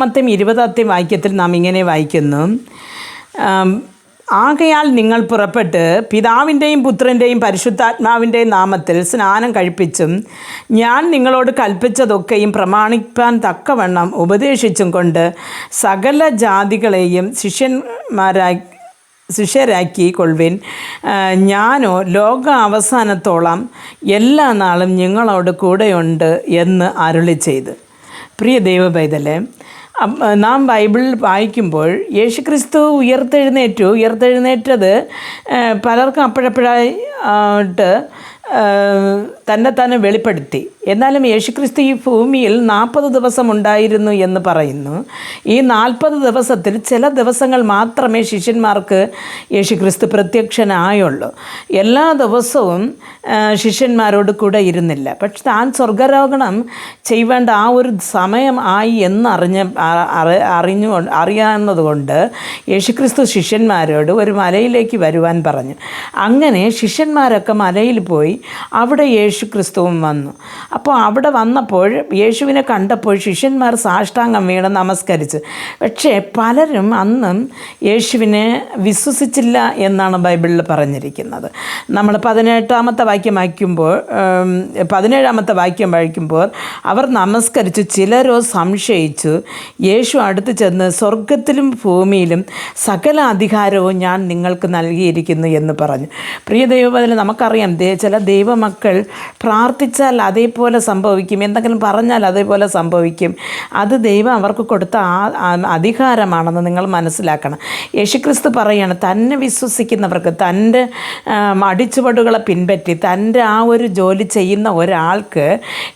20 വാക്യത്തിൽ നാം ഇങ്ങനെ വായിക്കുന്നു, ആകയാൽ നിങ്ങൾ പുറപ്പെട്ട് പിതാവിൻ്റെയും പുത്രൻ്റെയും പരിശുദ്ധാത്മാവിൻ്റെയും നാമത്തിൽ സ്നാനം കഴിപ്പിച്ചും ഞാൻ നിങ്ങളോട് കൽപ്പിച്ചതൊക്കെയും പ്രമാണിപ്പാൻ തക്കവണ്ണം ഉപദേശിച്ചും കൊണ്ട് സകല ജാതികളെയും ശിഷ്യരാക്കി കൊള്ളുവിൻ. ഞാനോ ലോക അവസാനത്തോളം എല്ലാ നാളും നിങ്ങളോട് കൂടെയുണ്ട് എന്ന് അരുളി ചെയ്ത്. പ്രിയ ദൈവപൈതലേ, നാം ബൈബിളിൽ വായിക്കുമ്പോൾ യേശുക്രിസ്തു ഉയർത്തെഴുന്നേറ്റത് പലർക്കും അപ്പോഴപ്പോഴായിട്ട് തന്നെ വെളിപ്പെടുത്തി. എന്നാലും യേശുക്രിസ്തു ഈ ഭൂമിയിൽ 40 ദിവസം ഉണ്ടായിരുന്നു എന്ന് പറയുന്നു. ഈ 40 ദിവസത്തിൽ ചില ദിവസങ്ങൾ മാത്രമേ ശിഷ്യന്മാർക്ക് യേശുക്രിസ്തു പ്രത്യക്ഷനായുള്ളൂ. എല്ലാ ദിവസവും ശിഷ്യന്മാരോട് കൂടെ ഇരുന്നില്ല. പക്ഷെ താൻ സ്വർഗാരോഹണം ചെയ്യേണ്ട ആ ഒരു സമയം ആയി അറിയാവുന്നതുകൊണ്ട് യേശുക്രിസ്തു ശിഷ്യന്മാരോട് ഒരു മലയിലേക്ക് വരുവാൻ പറഞ്ഞു. അങ്ങനെ ശിഷ്യന്മാരൊക്കെ മലയിൽ പോയി. അവിടെ യേശുക്രിസ്തുവും വന്നു. അപ്പോൾ അവിടെ വന്നപ്പോൾ യേശുവിനെ കണ്ടപ്പോൾ ശിഷ്യന്മാർ സാഷ്ടാംഗം വീണ് നമസ്കരിച്ചു. പക്ഷേ പലരും അന്നും യേശുവിനെ വിശ്വസിച്ചില്ല എന്നാണ് ബൈബിളിൽ പറഞ്ഞിരിക്കുന്നത്. നമ്മൾ 17-ാമത്തെ വാക്യം വായിക്കുമ്പോൾ അവർ നമസ്കരിച്ചു. ചിലരോ സംശയിച്ചു. യേശു അടുത്ത് ചെന്ന് സ്വർഗത്തിലും ഭൂമിയിലും സകല അധികാരവും ഞാൻ നിങ്ങൾക്ക് നൽകിയിരിക്കുന്നു എന്ന് പറഞ്ഞു. പ്രിയ ദൈവത്തിൽ നമുക്കറിയാം, ചില ദൈവമക്കൾ പ്രാർത്ഥിച്ചാൽ അതേപോലെ സംഭവിക്കും, എന്തെങ്കിലും പറഞ്ഞാൽ അതേപോലെ സംഭവിക്കും. അത് ദൈവം അവർക്ക് കൊടുത്ത അധികാരമാണെന്ന് നിങ്ങൾ മനസ്സിലാക്കണം. യേശുക്രിസ്തു പറയുകയാണ്, തന്നെ വിശ്വസിക്കുന്നവർക്ക്, തൻ്റെ അടിച്ചുവടുകളെ പിൻപറ്റി തൻ്റെ ആ ഒരു ജോലി ചെയ്യുന്ന ഒരാൾക്ക്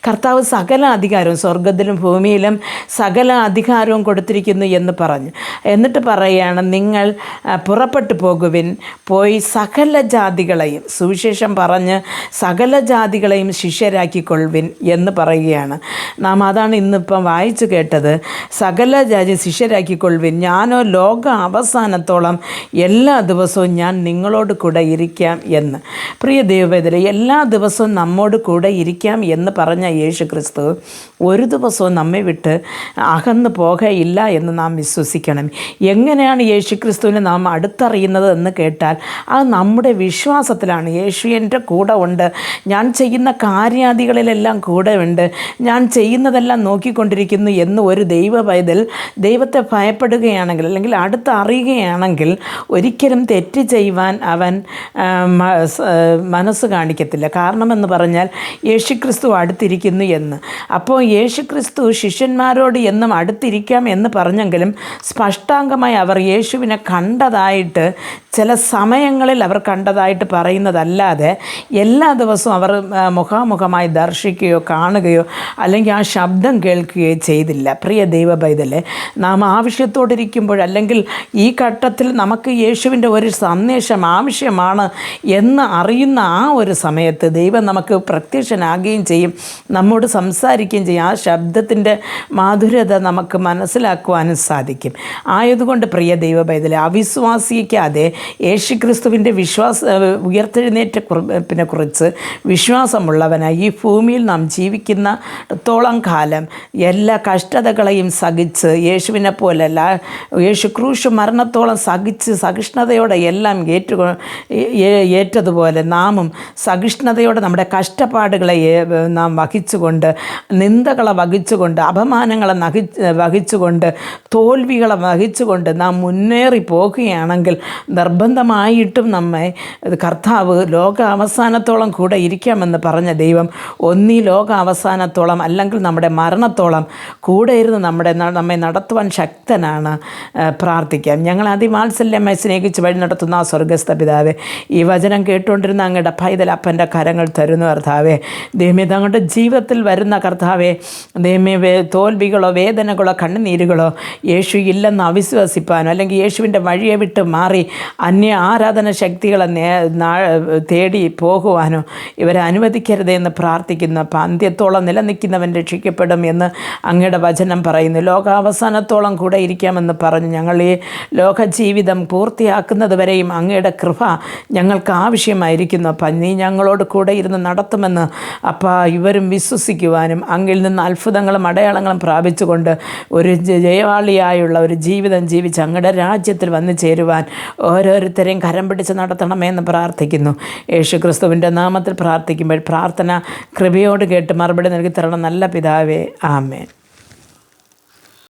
കർത്താവ് സകല അധികാരവും സ്വർഗത്തിലും ഭൂമിയിലും സകല അധികാരവും കൊടുത്തിരിക്കുന്നു എന്ന് പറഞ്ഞു. എന്നിട്ട് പറയുകയാണ്, നിങ്ങൾ പുറപ്പെട്ടു പോകുവിൻ, പോയി സകല ജാതികളെയും സുവിശേഷം പറഞ്ഞ് സകല ജാതികളെയും ശിഷ്യരാക്കിക്കൊള്ളുവിൻ എന്ന് പറയുകയാണ്. നാം അതാണ് ഇന്നിപ്പം വായിച്ചു കേട്ടത്. സകല ജാതി ശിഷ്യരാക്കിക്കൊള്ളുവിൻ, ഞാനോ ലോക അവസാനത്തോളം എല്ലാ ദിവസവും ഞാൻ നിങ്ങളോട് കൂടെ ഇരിക്കാം എന്ന്. പ്രിയ ദൈവവേദന, എല്ലാ ദിവസവും നമ്മോട് കൂടെ ഇരിക്കാം എന്ന് പറഞ്ഞ യേശു ക്രിസ്തു ഒരു ദിവസവും നമ്മെ വിട്ട് അകന്നു പോകയില്ല എന്ന് നാം വിശ്വസിക്കണം. എങ്ങനെയാണ് യേശു ക്രിസ്തുവിനെ നാം അടുത്തറിയുന്നത് എന്ന് കേട്ടാൽ അത് നമ്മുടെ വിശ്വാസത്തിലാണ്. യേശു എൻ്റെ കൂടെ ഉണ്ട്, ഞാൻ ചെയ്യുന്ന കാര്യാദികളിലെല്ലാം കൂടെ ഉണ്ട്, ഞാൻ ചെയ്യുന്നതെല്ലാം നോക്കിക്കൊണ്ടിരിക്കുന്നു എന്ന് ഒരു ദൈവ പൈതൽ ദൈവത്തെ ഭയപ്പെടുകയാണെങ്കിൽ അല്ലെങ്കിൽ അടുത്തറിയുകയാണെങ്കിൽ ഒരിക്കലും തെറ്റ് ചെയ്യുവാൻ അവൻ മനസ്സ് കാണിക്കത്തില്ല. കാരണമെന്ന് പറഞ്ഞാൽ യേശുക്രിസ്തു അടുത്തിരിക്കുന്നു എന്ന്. അപ്പോൾ യേശുക്രിസ്തു ശിഷ്യന്മാരോട് എന്നും അടുത്തിരിക്കാം എന്ന് പറഞ്ഞെങ്കിലും സ്പഷ്ടാംഗമായി അവർ യേശുവിനെ കണ്ടതായിട്ട് ചില സമയങ്ങളിൽ അവർ കണ്ടതായിട്ട് പറയുന്നതല്ലാതെ എല്ലാ ദിവസവും അവർ മുഖാമുഖമായി ദർശിക്കുകയോ കാണുകയോ അല്ലെങ്കിൽ ആ ശബ്ദം കേൾക്കുകയോ ചെയ്തില്ല. പ്രിയ ദൈവ പൈതലേ, നാം ആവശ്യത്തോടിരിക്കുമ്പോൾ അല്ലെങ്കിൽ ഈ ഘട്ടത്തിൽ നമുക്ക് യേശുവിൻ്റെ ഒരു സന്ദേശം ആവശ്യമാണ് എന്ന് അറിയുന്ന ആ ഒരു സമയത്ത് ദൈവം നമുക്ക് പ്രത്യക്ഷനാകുകയും ചെയ്യും, നമ്മോട് സംസാരിക്കുകയും ചെയ്യും. ആ ശബ്ദത്തിൻ്റെ മാധുര്യത നമുക്ക് മനസ്സിലാക്കുവാനും സാധിക്കും. ആയതുകൊണ്ട് പ്രിയ ദൈവ പൈതലേ, അവിശ്വാസിക്കാതെ യേശുക്രിസ്തുവിൻ്റെ ഉയർത്തെഴുന്നേറ്റത്തിനെ കുറിച്ച് വിശ്വാസമുള്ളവനായി ഈ ഭൂമിയിൽ നാം ജീവിക്കുന്നത്തോളം കാലം എല്ലാ കഷ്ടതകളെയും സഹിച്ച് യേശുവിനെ പോലല്ല, യേശു ക്രൂശ് മരണത്തോളം സഹിച്ച് സഹിഷ്ണുതയോടെ എല്ലാം ഏറ്റതുപോലെ നാമും സഹിഷ്ണുതയോടെ നമ്മുടെ കഷ്ടപ്പാടുകളെ നാം വഹിച്ചുകൊണ്ട്, നിന്ദകളെ വഹിച്ചുകൊണ്ട്, അപമാനങ്ങളെ വഹിച്ചുകൊണ്ട്, തോൽവികളെ വഹിച്ചുകൊണ്ട് നാം മുന്നേറി പോകുകയാണെങ്കിൽ നിർബന്ധമായിട്ടും നമ്മെ കർത്താവ് ലോക അവസാനത്തോളം കൂടെ ഇരിക്കാമെന്ന് പറഞ്ഞ ദൈവം ഒന്നീ ലോക അവസാനത്തോളം അല്ലെങ്കിൽ നമ്മുടെ മരണത്തോളം കൂടെ ഇരുന്ന് നമ്മെ നടത്തുവാൻ ശക്തനാണ്. പ്രാർത്ഥിക്കാം. ഞങ്ങൾ അതിവാത്സല്യമായി സ്നേഹിച്ച് വഴി നടത്തുന്ന ആ സ്വർഗസ്ഥ പിതാവേ, ഈ വചനം കേട്ടുകൊണ്ടിരുന്ന അങ്ങയുടെ പൈതൽ അപ്പൻ്റെ കരങ്ങൾ തരുന്നു കർത്താവേ. ദൈവമേ, തങ്ങളുടെ ജീവിതത്തിൽ വരുന്ന കർത്താവേ, ദൈവമേ, തോൽവികളോ വേദനകളോ കണ്ണുനീരുകളോ യേശു ഇല്ലെന്ന് അവിശ്വസിപ്പാനോ അല്ലെങ്കിൽ യേശുവിൻ്റെ വഴിയെ വിട്ട് മാറി അന്യ ആരാധന ശക്തികളെ തേടി പോകുവാനോ ഇവരെ അനുവദിക്കരുതേ എന്ന് പ്രാർത്ഥിക്കുന്നു. അപ്പം അന്ത്യത്തോളം നിലനിൽക്കുന്നവൻ രക്ഷിക്കപ്പെടും എന്ന് അങ്ങയുടെ വചനം പറയുന്നു. ലോകാവസാനത്തോളം കൂടെ ഇരിക്കാമെന്ന് പറഞ്ഞു. ഞങ്ങൾ ഈ ലോക ജീവിതം പൂർത്തിയാക്കുന്നത് വരെയും അങ്ങയുടെ കൃപ ഞങ്ങൾക്ക് ആവശ്യമായിരിക്കുന്നു. അപ്പം നീ ഞങ്ങളോട് കൂടെ ഇരുന്ന് നടത്തുമെന്ന് ഇവരും വിശ്വസിക്കുവാനും അങ്ങിൽ നിന്ന് അത്ഭുതങ്ങളും അടയാളങ്ങളും പ്രാപിച്ചുകൊണ്ട് ഒരു ജയവാളിയായുള്ള ഒരു ജീവിതം ജീവിച്ച് അങ്ങയുടെ രാജ്യത്തിൽ വന്നു ചേരുവാൻ ഓരോരുത്തരെയും കരം പിടിച്ച് നടത്തണമെന്ന് പ്രാർത്ഥിക്കുന്നു. യേശു ക്രിസ്തുവിൻ്റെ നാമത്തിൽ പ്രാർത്ഥിക്കുമ്പോൾ പ്രാർത്ഥന കൃപയോട് കേട്ട് മറുപടി നൽകി തരണം നല്ല പിതാവേ. ആമേൻ.